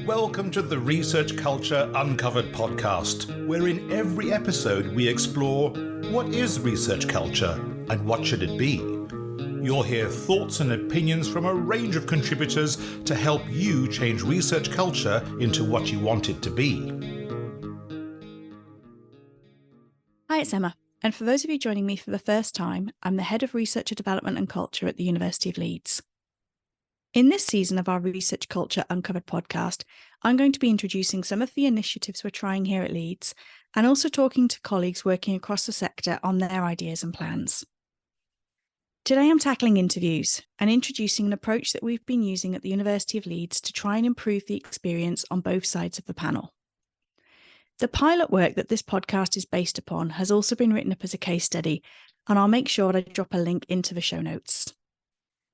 Welcome to the Research Culture Uncovered podcast, where in every episode we explore what is research culture and what should it be. You'll hear thoughts and opinions from a range of contributors to help you change research culture into what you want it to be. Hi, it's Emma, and for those of you joining me for the first time, I'm the Head of Researcher Development and Culture at the University of Leeds. In this season of our Research Culture Uncovered podcast, I'm going to be introducing some of the initiatives we're trying here at Leeds and also talking to colleagues working across the sector on their ideas and plans. Today I'm tackling interviews and introducing an approach that we've been using at the University of Leeds to try and improve the experience on both sides of the panel. The pilot work that this podcast is based upon has also been written up as a case study, and I'll make sure I drop a link into the show notes.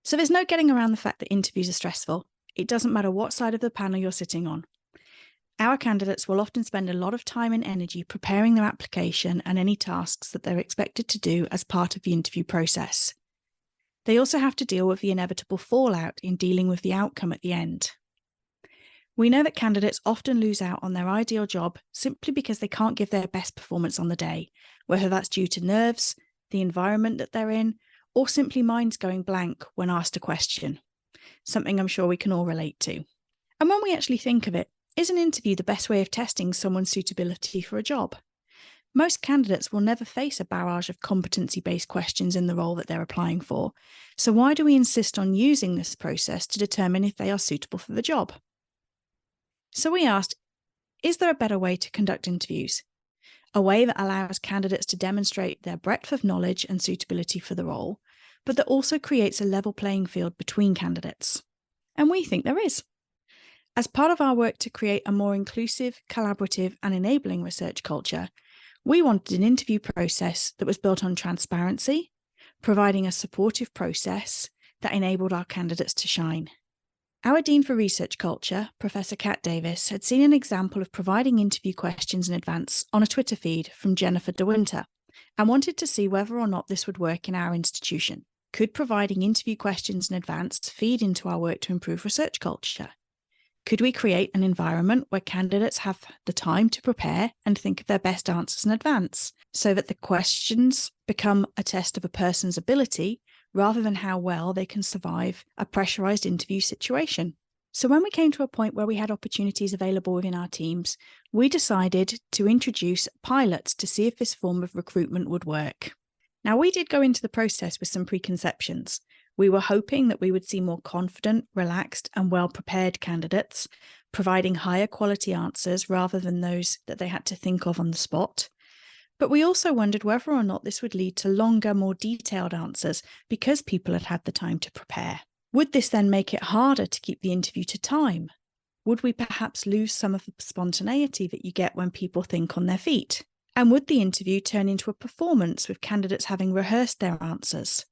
So there's no getting around the fact that interviews are stressful. It doesn't matter what side of the panel you're sitting on. Our candidates will often spend a lot of time and energy preparing their application and any tasks that they're expected to do as part of the interview process. They also have to deal with the inevitable fallout in dealing with the outcome at the end. We know that candidates often lose out on their ideal job simply because they can't give their best performance on the day, whether that's due to nerves, the environment that they're in, or simply minds going blank when asked a question, something I'm sure we can all relate to. And when we actually think of it, is an interview the best way of testing someone's suitability for a job? Most candidates will never face a barrage of competency-based questions in the role that they're applying for, so why do we insist on using this process to determine if they are suitable for the job? So we asked, is there a better way to conduct interviews? A way that allows candidates to demonstrate their breadth of knowledge and suitability for the role, but that also creates a level playing field between candidates. And we think there is. As part of our work to create a more inclusive, collaborative, and enabling research culture, we wanted an interview process that was built on transparency, providing a supportive process that enabled our candidates to shine. Our Dean for Research Culture, Professor Kat Davis, had seen an example of providing interview questions in advance on a Twitter feed from Jennifer De Winter and wanted to see whether or not this would work in our institution. Could providing interview questions in advance feed into our work to improve research culture? Could we create an environment where candidates have the time to prepare and think of their best answers in advance so that the questions become a test of a person's ability rather than how well they can survive a pressurized interview situation? So when we came to a point where we had opportunities available within our teams, we decided to introduce pilots to see if this form of recruitment would work. Now, we did go into the process with some preconceptions. We were hoping that we would see more confident, relaxed, and well-prepared candidates, providing higher quality answers rather than those that they had to think of on the spot. But we also wondered whether or not this would lead to longer, more detailed answers because people had had the time to prepare. Would this then make it harder to keep the interview to time? Would we perhaps lose some of the spontaneity that you get when people think on their feet? And would the interview turn into a performance with candidates having rehearsed their answers?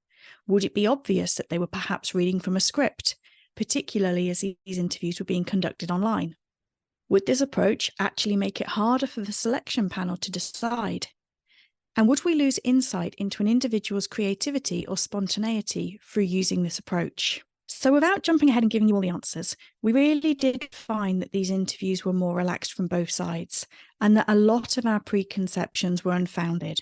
Would it be obvious that they were perhaps reading from a script, particularly as these interviews were being conducted online? Would this approach actually make it harder for the selection panel to decide? And would we lose insight into an individual's creativity or spontaneity through using this approach? So without jumping ahead and giving you all the answers, we really did find that these interviews were more relaxed from both sides and that a lot of our preconceptions were unfounded.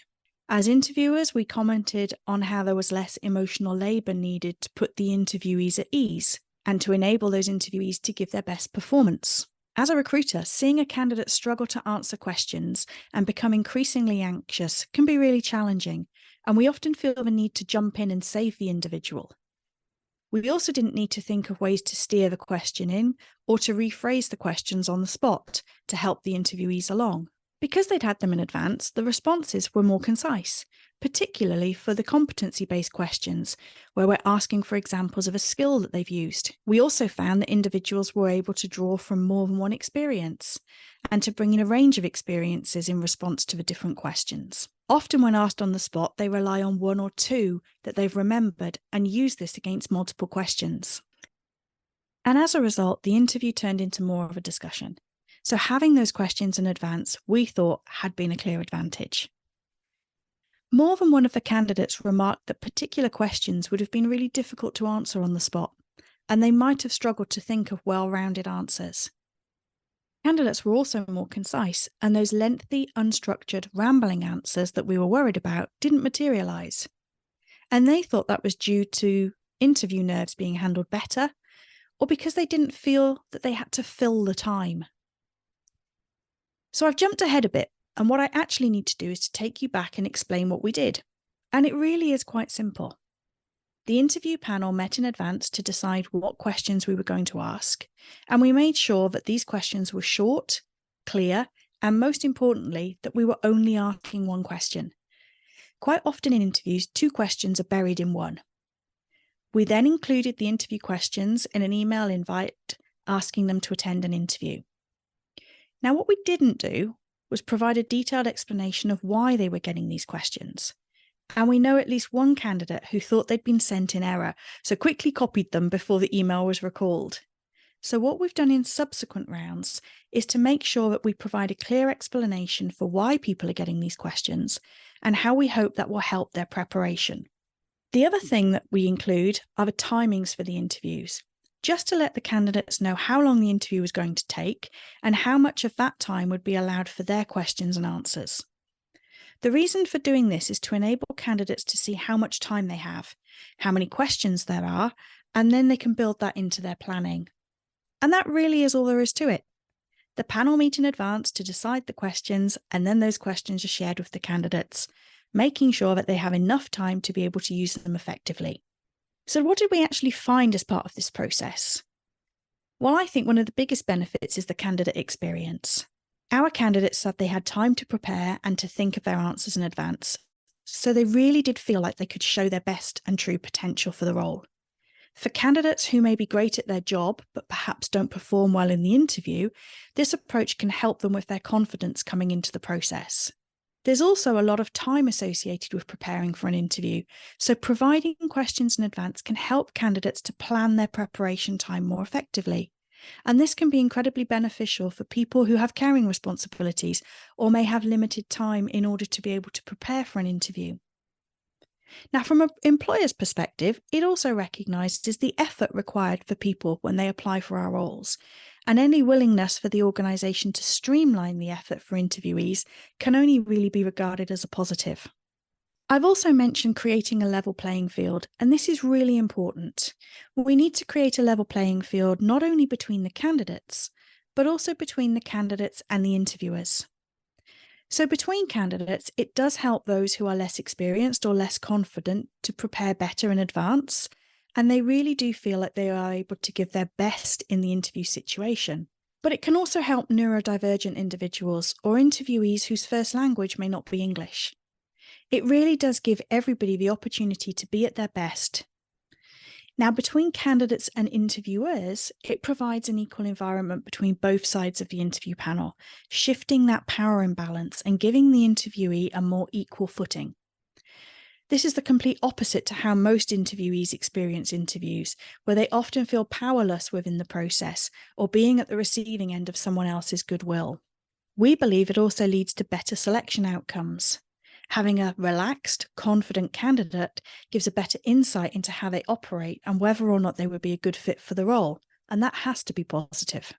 As interviewers, we commented on how there was less emotional labour needed to put the interviewees at ease and to enable those interviewees to give their best performance. As a recruiter, seeing a candidate struggle to answer questions and become increasingly anxious can be really challenging, and we often feel the need to jump in and save the individual. We also didn't need to think of ways to steer the question in or to rephrase the questions on the spot to help the interviewees along. Because they'd had them in advance, the responses were more concise, particularly for the competency-based questions, where we're asking for examples of a skill that they've used. We also found that individuals were able to draw from more than one experience and to bring in a range of experiences in response to the different questions. Often when asked on the spot, they rely on one or two that they've remembered and use this against multiple questions. And as a result, the interview turned into more of a discussion. So having those questions in advance, we thought, had been a clear advantage. More than one of the candidates remarked that particular questions would have been really difficult to answer on the spot, and they might have struggled to think of well-rounded answers. Candidates were also more concise, and those lengthy, unstructured, rambling answers that we were worried about didn't materialise. And they thought that was due to interview nerves being handled better, or because they didn't feel that they had to fill the time. So I've jumped ahead a bit, and what I actually need to do is to take you back and explain what we did. And it really is quite simple. The interview panel met in advance to decide what questions we were going to ask, and we made sure that these questions were short, clear, and most importantly, that we were only asking one question. Quite often in interviews, two questions are buried in one. We then included the interview questions in an email invite asking them to attend an interview. Now, what we didn't do was provide a detailed explanation of why they were getting these questions. And we know at least one candidate who thought they'd been sent in error, so quickly copied them before the email was recalled. So what we've done in subsequent rounds is to make sure that we provide a clear explanation for why people are getting these questions and how we hope that will help their preparation. The other thing that we include are the timings for the interviews, just to let the candidates know how long the interview was going to take and how much of that time would be allowed for their questions and answers. The reason for doing this is to enable candidates to see how much time they have, how many questions there are, and then they can build that into their planning. And that really is all there is to it. The panel meet in advance to decide the questions, and then those questions are shared with the candidates, making sure that they have enough time to be able to use them effectively. So what did we actually find as part of this process? Well, I think one of the biggest benefits is the candidate experience. Our candidates said they had time to prepare and to think of their answers in advance, so they really did feel like they could show their best and true potential for the role. For candidates who may be great at their job, but perhaps don't perform well in the interview, this approach can help them with their confidence coming into the process. There's also a lot of time associated with preparing for an interview, so providing questions in advance can help candidates to plan their preparation time more effectively. And this can be incredibly beneficial for people who have caring responsibilities or may have limited time in order to be able to prepare for an interview. Now, from an employer's perspective, it also recognises the effort required for people when they apply for our roles, and any willingness for the organisation to streamline the effort for interviewees can only really be regarded as a positive. I've also mentioned creating a level playing field, and this is really important. We need to create a level playing field not only between the candidates, but also between the candidates and the interviewers. So between candidates, it does help those who are less experienced or less confident to prepare better in advance, and they really do feel like they are able to give their best in the interview situation. But it can also help neurodivergent individuals or interviewees whose first language may not be English. It really does give everybody the opportunity to be at their best. Now, between candidates and interviewers, it provides an equal environment between both sides of the interview panel, shifting that power imbalance and giving the interviewee a more equal footing. This is the complete opposite to how most interviewees experience interviews, where they often feel powerless within the process or being at the receiving end of someone else's goodwill. We believe it also leads to better selection outcomes. Having a relaxed, confident candidate gives a better insight into how they operate and whether or not they would be a good fit for the role, and that has to be positive.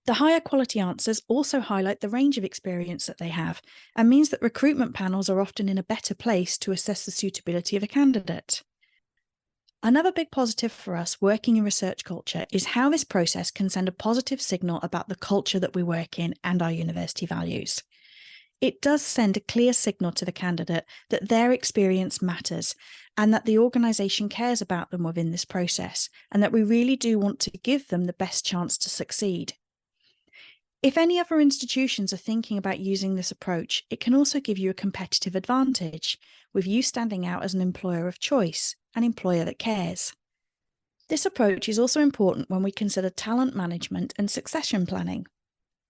The higher quality answers also highlight the range of experience that they have and means that recruitment panels are often in a better place to assess the suitability of a candidate. Another big positive for us working in research culture is how this process can send a positive signal about the culture that we work in and our university values. It does send a clear signal to the candidate that their experience matters and that the organisation cares about them within this process and that we really do want to give them the best chance to succeed. If any other institutions are thinking about using this approach, it can also give you a competitive advantage, with you standing out as an employer of choice, an employer that cares. This approach is also important when we consider talent management and succession planning.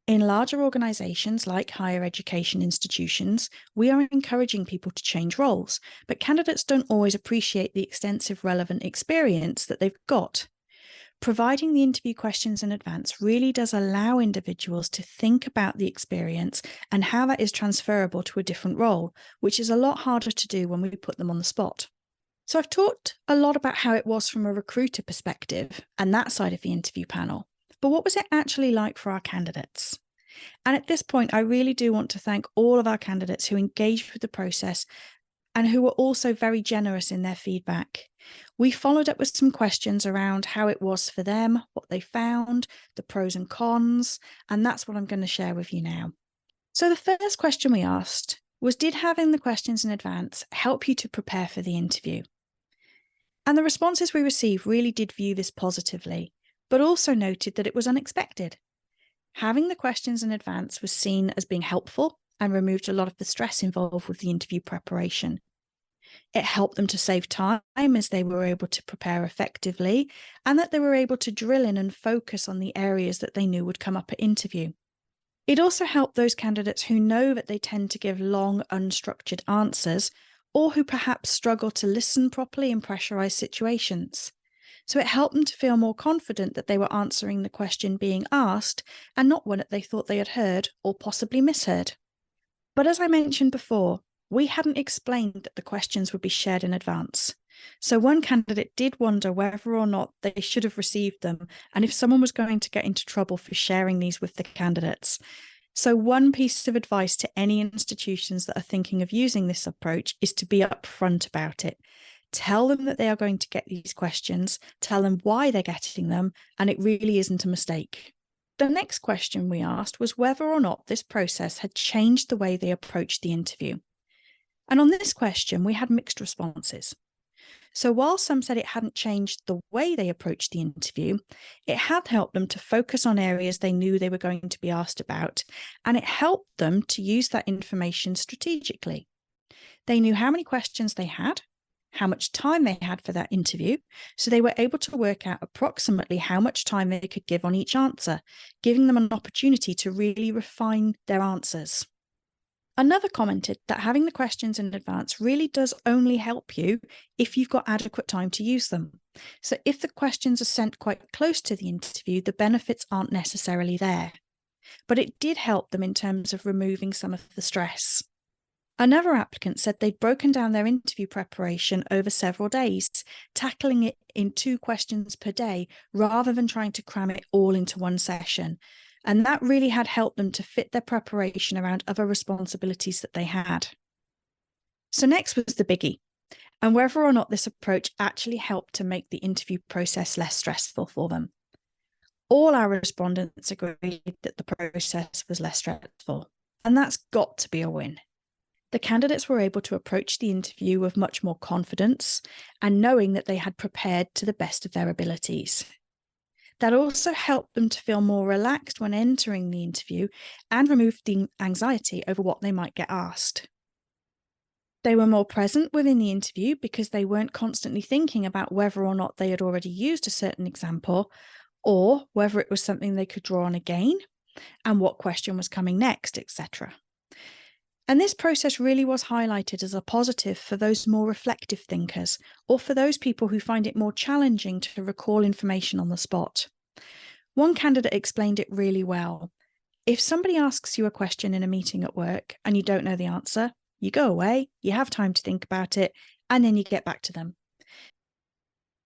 In larger organisations like higher education institutions, we are encouraging people to change roles, but candidates don't always appreciate the extensive relevant experience that they've got. Providing the interview questions in advance really does allow individuals to think about the experience and how that is transferable to a different role, which is a lot harder to do when we put them on the spot. So I've talked a lot about how it was from a recruiter perspective and that side of the interview panel, but what was it actually like for our candidates? And at this point, I really do want to thank all of our candidates who engaged with the process and who were also very generous in their feedback. We followed up with some questions around how it was for them, what they found, the pros and cons, and that's what I'm going to share with you now. So the first question we asked was, did having the questions in advance help you to prepare for the interview? And the responses we received really did view this positively, but also noted that it was unexpected. Having the questions in advance was seen as being helpful and removed a lot of the stress involved with the interview preparation. It helped them to save time as they were able to prepare effectively, and that they were able to drill in and focus on the areas that they knew would come up at interview. It also helped those candidates who know that they tend to give long, unstructured answers, or who perhaps struggle to listen properly in pressurized situations. So it helped them to feel more confident that they were answering the question being asked and not one that they thought they had heard or possibly misheard. But as I mentioned before, we hadn't explained that the questions would be shared in advance. So one candidate did wonder whether or not they should have received them and if someone was going to get into trouble for sharing these with the candidates. So one piece of advice to any institutions that are thinking of using this approach is to be upfront about it. Tell them that they are going to get these questions, tell them why they're getting them, and it really isn't a mistake. The next question we asked was whether or not this process had changed the way they approached the interview. And on this question, we had mixed responses. So while some said it hadn't changed the way they approached the interview, it had helped them to focus on areas they knew they were going to be asked about, and it helped them to use that information strategically. They knew how many questions they had, how much time they had for that interview, so they were able to work out approximately how much time they could give on each answer, giving them an opportunity to really refine their answers. Another commented that having the questions in advance really does only help you if you've got adequate time to use them. So if the questions are sent quite close to the interview, the benefits aren't necessarily there. But it did help them in terms of removing some of the stress. Another applicant said they'd broken down their interview preparation over several days, tackling it in 2 questions per day rather than trying to cram it all into one session. And that really had helped them to fit their preparation around other responsibilities that they had. So next was the biggie, and whether or not this approach actually helped to make the interview process less stressful for them. All our respondents agreed that the process was less stressful, and that's got to be a win. The candidates were able to approach the interview with much more confidence and knowing that they had prepared to the best of their abilities. That also helped them to feel more relaxed when entering the interview and removed the anxiety over what they might get asked. They were more present within the interview because they weren't constantly thinking about whether or not they had already used a certain example or whether it was something they could draw on again and what question was coming next, etc. And this process really was highlighted as a positive for those more reflective thinkers, or for those people who find it more challenging to recall information on the spot. One candidate explained it really well. If somebody asks you a question in a meeting at work and you don't know the answer, you go away, you have time to think about it, and then you get back to them.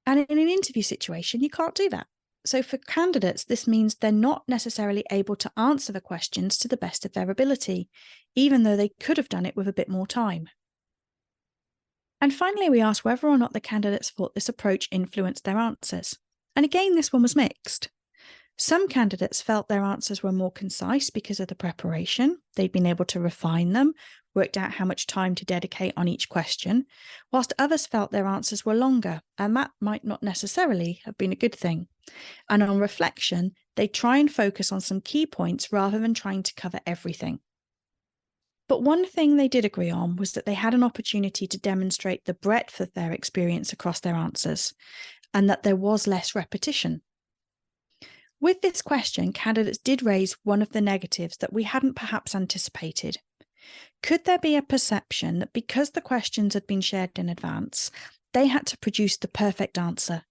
And in an interview situation, you can't do that. So for candidates, this means they're not necessarily able to answer the questions to the best of their ability, even though they could have done it with a bit more time. And finally, we asked whether or not the candidates thought this approach influenced their answers. And again, this one was mixed. Some candidates felt their answers were more concise because of the preparation. They'd been able to refine them, worked out how much time to dedicate on each question, whilst others felt their answers were longer, and that might not necessarily have been a good thing. And on reflection, they try and focus on some key points rather than trying to cover everything. But one thing they did agree on was that they had an opportunity to demonstrate the breadth of their experience across their answers, and that there was less repetition. With this question, candidates did raise one of the negatives that we hadn't perhaps anticipated. Could there be a perception that because the questions had been shared in advance, they had to produce the perfect answer,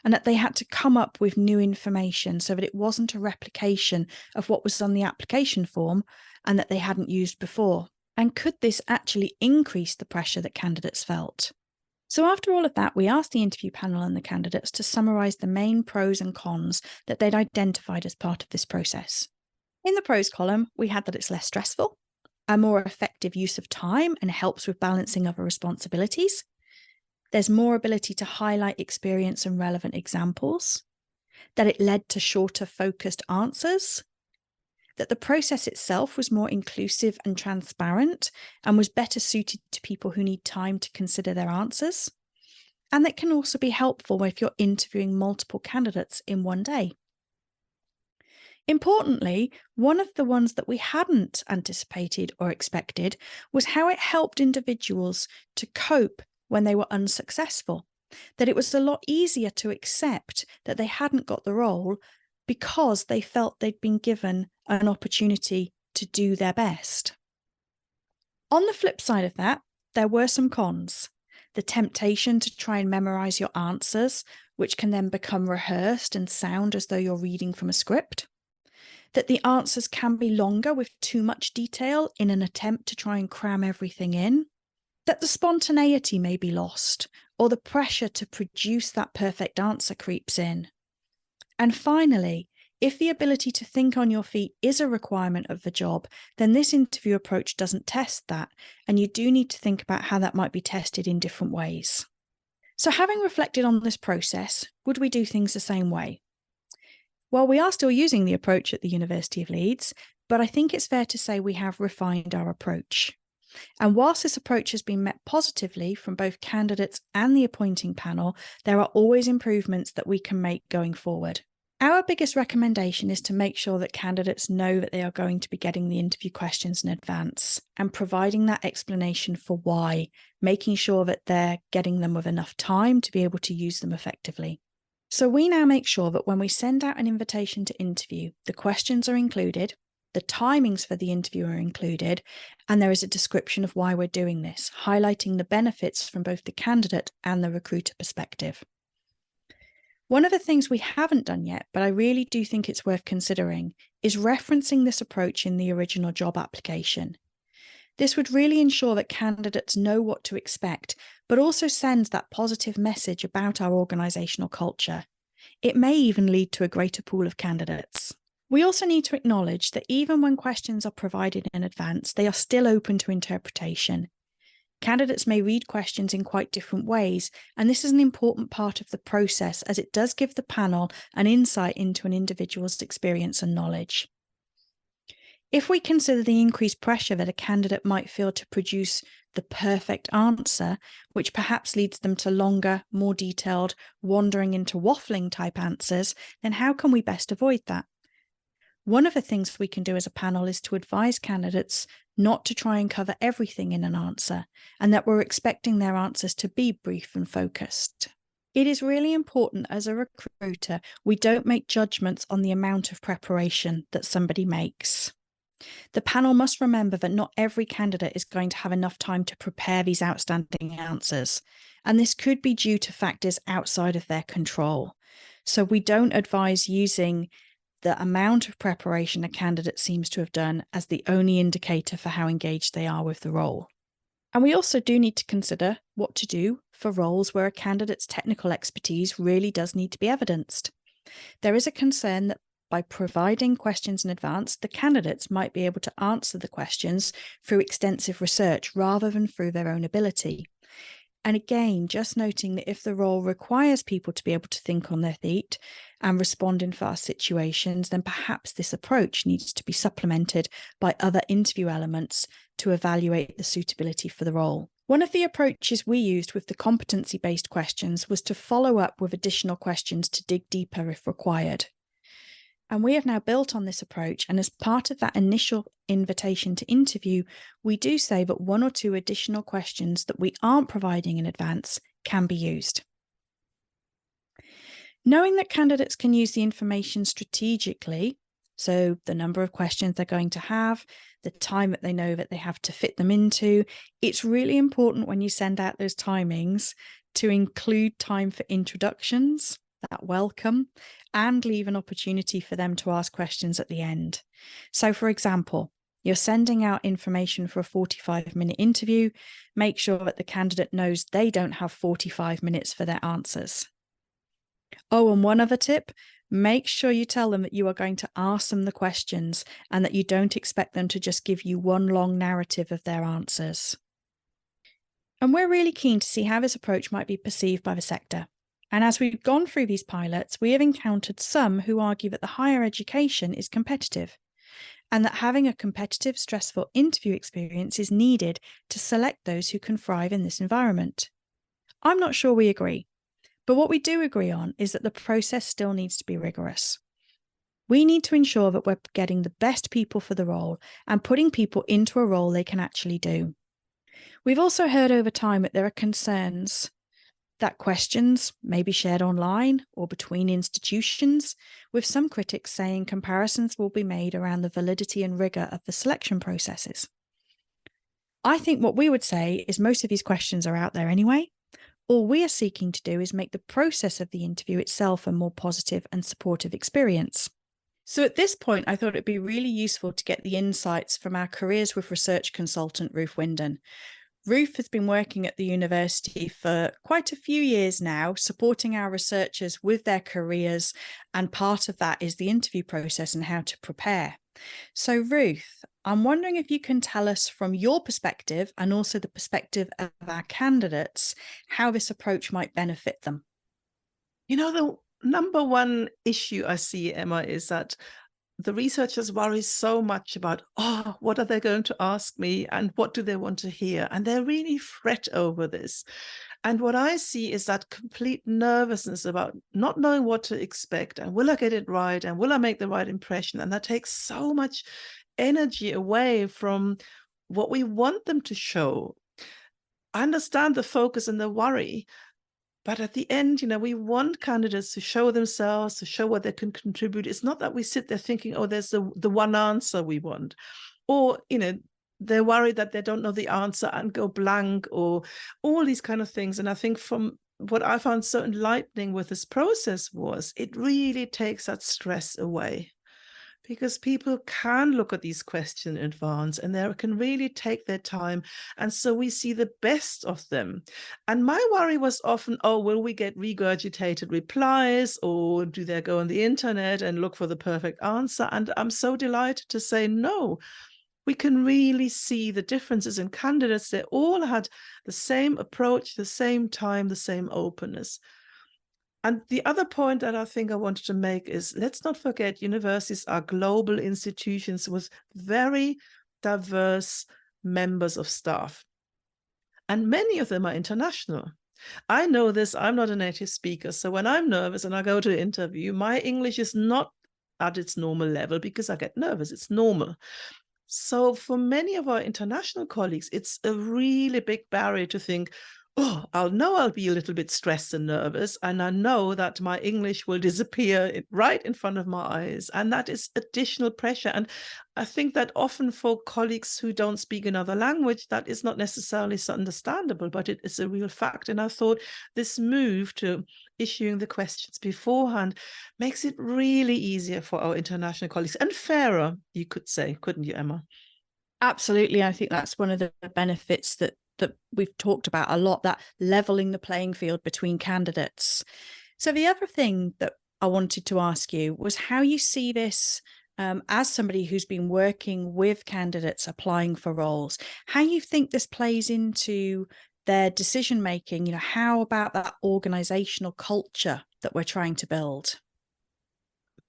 and that they had to come up with new information so that it wasn't a replication of what was on the application form and that they hadn't used before? And could this actually increase the pressure that candidates felt? So after all of that, we asked the interview panel and the candidates to summarise the main pros and cons that they'd identified as part of this process. In the pros column, we had that it's less stressful, a more effective use of time and helps with balancing other responsibilities. There's more ability to highlight experience and relevant examples, that it led to shorter focused answers, that the process itself was more inclusive and transparent and was better suited to people who need time to consider their answers, and that can also be helpful if you're interviewing multiple candidates in one day. Importantly, one of the ones that we hadn't anticipated or expected was how it helped individuals to cope when they were unsuccessful, that it was a lot easier to accept that they hadn't got the role because they felt they'd been given an opportunity to do their best. On the flip side of that, there were some cons. The temptation to try and memorize your answers, which can then become rehearsed and sound as though you're reading from a script. That the answers can be longer with too much detail in an attempt to try and cram everything in. That the spontaneity may be lost, or the pressure to produce that perfect answer creeps in. And finally, if the ability to think on your feet is a requirement of the job, then this interview approach doesn't test that, and you do need to think about how that might be tested in different ways. So having reflected on this process, would we do things the same way? Well, we are still using the approach at the University of Leeds, but I think it's fair to say we have refined our approach. And whilst this approach has been met positively from both candidates and the appointing panel, there are always improvements that we can make going forward. Our biggest recommendation is to make sure that candidates know that they are going to be getting the interview questions in advance and providing that explanation for why, making sure that they're getting them with enough time to be able to use them effectively. So we now make sure that when we send out an invitation to interview, the questions are included, the timings for the interview are included, and there is a description of why we're doing this, highlighting the benefits from both the candidate and the recruiter perspective. One of the things we haven't done yet, but I really do think it's worth considering, is referencing this approach in the original job application. This would really ensure that candidates know what to expect, but also sends that positive message about our organisational culture. It may even lead to a greater pool of candidates. We also need to acknowledge that even when questions are provided in advance, they are still open to interpretation. Candidates may read questions in quite different ways, and this is an important part of the process as it does give the panel an insight into an individual's experience and knowledge. If we consider the increased pressure that a candidate might feel to produce the perfect answer, which perhaps leads them to longer, more detailed, wandering into waffling type answers, then how can we best avoid that? One of the things we can do as a panel is to advise candidates not to try and cover everything in an answer, and that we're expecting their answers to be brief and focused. It is really important as a recruiter, we don't make judgments on the amount of preparation that somebody makes. The panel must remember that not every candidate is going to have enough time to prepare these outstanding answers, and this could be due to factors outside of their control. So we don't advise using the amount of preparation a candidate seems to have done as the only indicator for how engaged they are with the role. And we also do need to consider what to do for roles where a candidate's technical expertise really does need to be evidenced. There is a concern that by providing questions in advance, the candidates might be able to answer the questions through extensive research rather than through their own ability. And again, just noting that if the role requires people to be able to think on their feet and respond in fast situations, then perhaps this approach needs to be supplemented by other interview elements to evaluate the suitability for the role. One of the approaches we used with the competency-based questions was to follow up with additional questions to dig deeper if required. And we have now built on this approach, and as part of that initial invitation to interview, we do say that one or two additional questions that we aren't providing in advance can be used. Knowing that candidates can use the information strategically, so the number of questions they're going to have, the time that they know that they have to fit them into, it's really important when you send out those timings to include time for introductions, that welcome, and leave an opportunity for them to ask questions at the end. So for example, you're sending out information for a 45-minute interview, make sure that the candidate knows they don't have 45 minutes for their answers. Oh, and one other tip, Make sure you tell them that you are going to ask them the questions and that you don't expect them to just give you one long narrative of their answers. And we're really keen to see how this approach might be perceived by the sector. And as we've gone through these pilots, we have encountered some who argue that the higher education is competitive and that having a competitive, stressful interview experience is needed to select those who can thrive in this environment. I'm not sure we agree, but what we do agree on is that the process still needs to be rigorous. We need to ensure that we're getting the best people for the role and putting people into a role they can actually do. We've also heard over time that there are concerns that questions may be shared online or between institutions, with some critics saying comparisons will be made around the validity and rigor of the selection processes. I think what we would say is most of these questions are out there anyway. All we are seeking to do is make the process of the interview itself a more positive and supportive experience. So at this point, I thought it'd be really useful to get the insights from our careers with research consultant, Ruth Winden. Ruth has been working at the university for quite a few years now, supporting our researchers with their careers, and part of that is the interview process and how to prepare. So Ruth, I'm wondering if you can tell us from your perspective and also the perspective of our candidates, how this approach might benefit them. The number one issue I see, Emma, is that the researchers worry so much about, what are they going to ask me and what do they want to hear? And they really fret over this. And what I see is that complete nervousness about not knowing what to expect and will I get it right and will I make the right impression? And that takes so much energy away from what we want them to show. I understand the focus and the worry, but at the end, we want candidates to show themselves, to show what they can contribute. It's not that we sit there thinking, there's the one answer we want. Or, they're worried that they don't know the answer and go blank or all these kind of things. And I think from what I found so enlightening with this process was it really takes that stress away. Because people can look at these questions in advance and they can really take their time. And so we see the best of them. And my worry was often, will we get regurgitated replies or do they go on the internet and look for the perfect answer? And I'm so delighted to say no. We can really see the differences in candidates. They all had the same approach, the same time, the same openness. And the other point that I think I wanted to make is let's not forget universities are global institutions with very diverse members of staff. And many of them are international. I know this, I'm not a native speaker. So when I'm nervous and I go to an interview, my English is not at its normal level because I get nervous. It's normal. So for many of our international colleagues, it's a really big barrier to think, I'll be a little bit stressed and nervous, and I know that my English will disappear right in front of my eyes, and that is additional pressure. And I think that often for colleagues who don't speak another language, that is not necessarily so understandable, but it is a real fact. And I thought this move to issuing the questions beforehand makes it really easier for our international colleagues and fairer, you could say, couldn't you, Emma? Absolutely. I think that's one of the benefits that we've talked about a lot, that leveling the playing field between candidates. So the other thing that I wanted to ask you was how you see this as somebody who's been working with candidates applying for roles, how you think this plays into their decision making. How about that organizational culture that we're trying to build?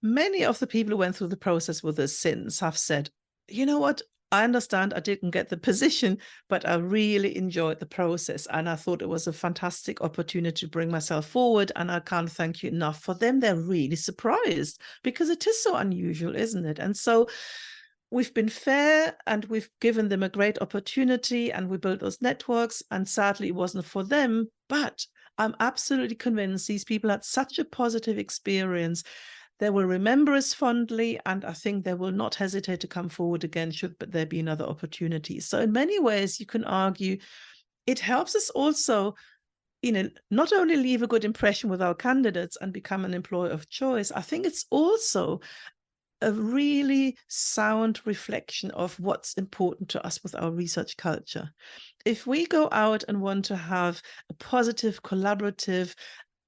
Many of the people who went through the process with us since have said, you know what? I understand I didn't get the position, but I really enjoyed the process. And I thought it was a fantastic opportunity to bring myself forward. And I can't thank you enough. For them, they're really surprised because it is so unusual, isn't it? And so we've been fair and we've given them a great opportunity and we built those networks. And sadly, it wasn't for them. But I'm absolutely convinced these people had such a positive experience. They will remember us fondly, and I think they will not hesitate to come forward again should there be another opportunity. So in many ways, you can argue it helps us also, not only leave a good impression with our candidates and become an employer of choice. I think it's also a really sound reflection of what's important to us with our research culture. If we go out and want to have a positive, collaborative,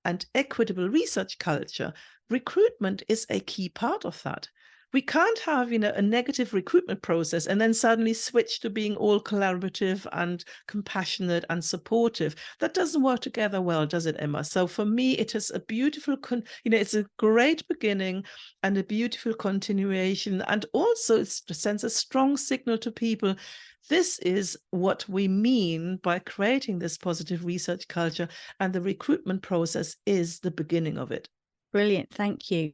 and equitable research culture, recruitment is a key part of that. We can't have, a negative recruitment process and then suddenly switch to being all collaborative and compassionate and supportive. That doesn't work together well, does it, Emma? So for me, it is a beautiful, it's a great beginning and a beautiful continuation. And also it sends a strong signal to people. This is what we mean by creating this positive research culture, and the recruitment process is the beginning of it. Brilliant. Thank you.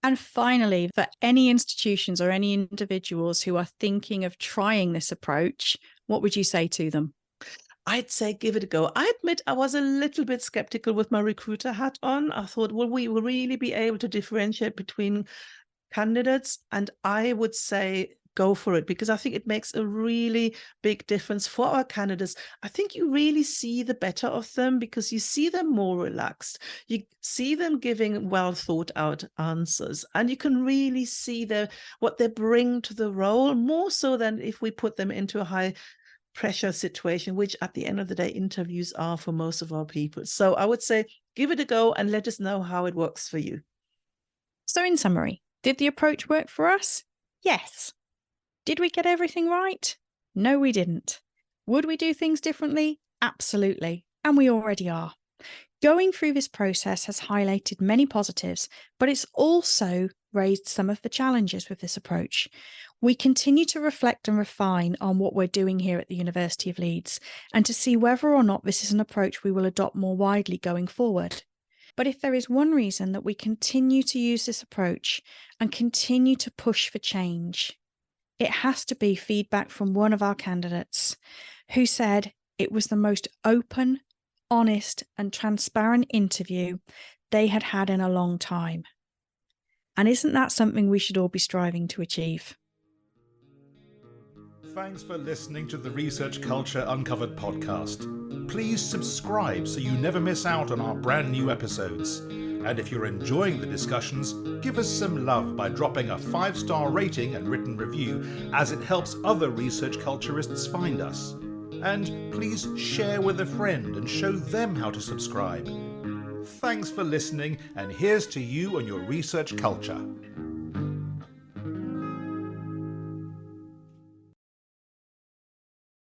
And finally, for any institutions or any individuals who are thinking of trying this approach, what would you say to them? I'd say give it a go. I admit I was a little bit skeptical with my recruiter hat on. I thought, will we really be able to differentiate between candidates? And I would say go for it, because I think it makes a really big difference for our candidates. I think you really see the better of them because you see them more relaxed. You see them giving well thought out answers, and you can really see what they bring to the role, more so than if we put them into a high pressure situation, which at the end of the day, interviews are for most of our people. So I would say give it a go and let us know how it works for you. So in summary, did the approach work for us? Yes. Did we get everything right? No, we didn't. Would we do things differently? Absolutely. And we already are. Going through this process has highlighted many positives, but it's also raised some of the challenges with this approach. We continue to reflect and refine on what we're doing here at the University of Leeds and to see whether or not this is an approach we will adopt more widely going forward. But if there is one reason that we continue to use this approach and continue to push for change, it has to be feedback from one of our candidates who said it was the most open, honest, and transparent interview they had had in a long time. And isn't that something we should all be striving to achieve? Thanks for listening to the Research Culture Uncovered podcast. Please subscribe so you never miss out on our brand new episodes. And if you're enjoying the discussions, give us some love by dropping a 5-star rating and written review, as it helps other research culturists find us. And please share with a friend and show them how to subscribe. Thanks for listening, and here's to you and your research culture.